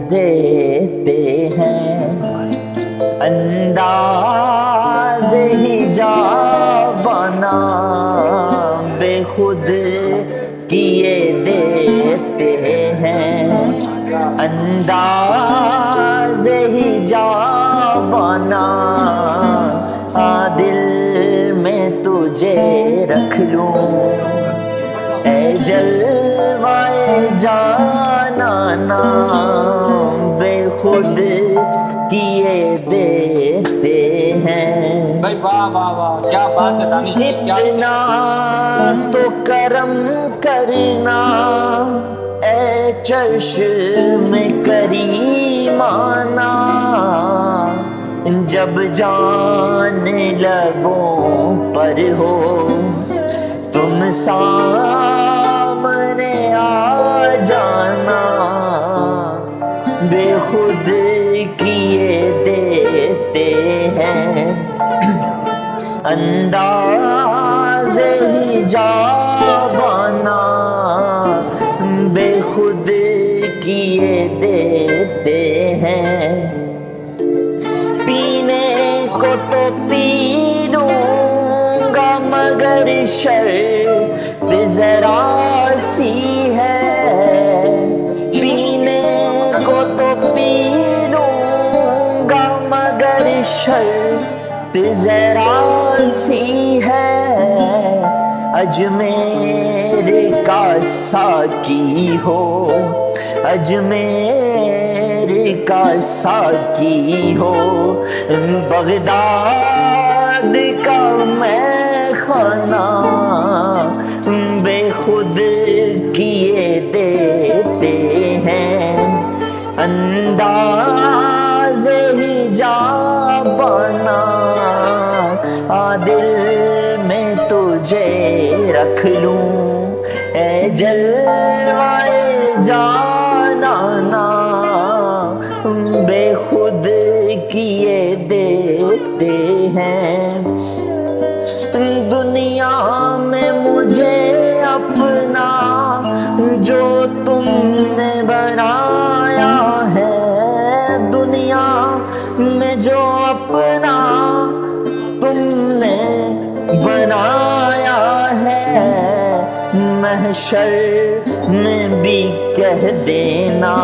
دیتے ہیں، انداز ہجا بنا بے خود کیے دیتے ہیں، انداز ہجا بنا دل میں تجھے رکھ لوں، اے جلوائے جانانا بے خود کیے دیتے ہیں۔ بھائی واہ واہ واہ، کیا بات ہے دانی جی، کیا اتنا تو کرم کرنا اے چشم کریمانہ، جب جان لبوں پر ہو تم سامنے آ جانا، بے خود کیے دیتے ہیں، انداز حجابانہ بے خود کیے دیتے ہیں۔ پینے کو تو پی لوں گا مگر شرط ذرا سی ہے، پینے کو تو پی لوں گا مگر شرط ذرا سی ہے، اجمیر کا ساقی ہو، اجمیر کا ساقی ہو، بغداد کا میں خانہ بے خود کیے دیتے ہیں، انداز حجابانہ دل میں تجھے رکھ لوں، اے جلوائے جانانا بے خود کیے دیتے ہیں۔ دنیا میں مجھے اپنا جو تم نے بنایا ہے، دنیا میں جو اپنا تم نے بنایا ہے، محشر میں بھی کہہ دینا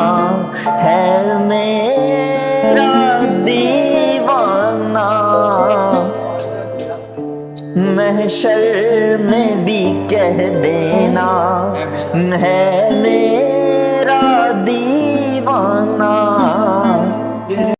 ہے میرا دیوانہ، محشر میں بھی کہہ دینا ہے میرا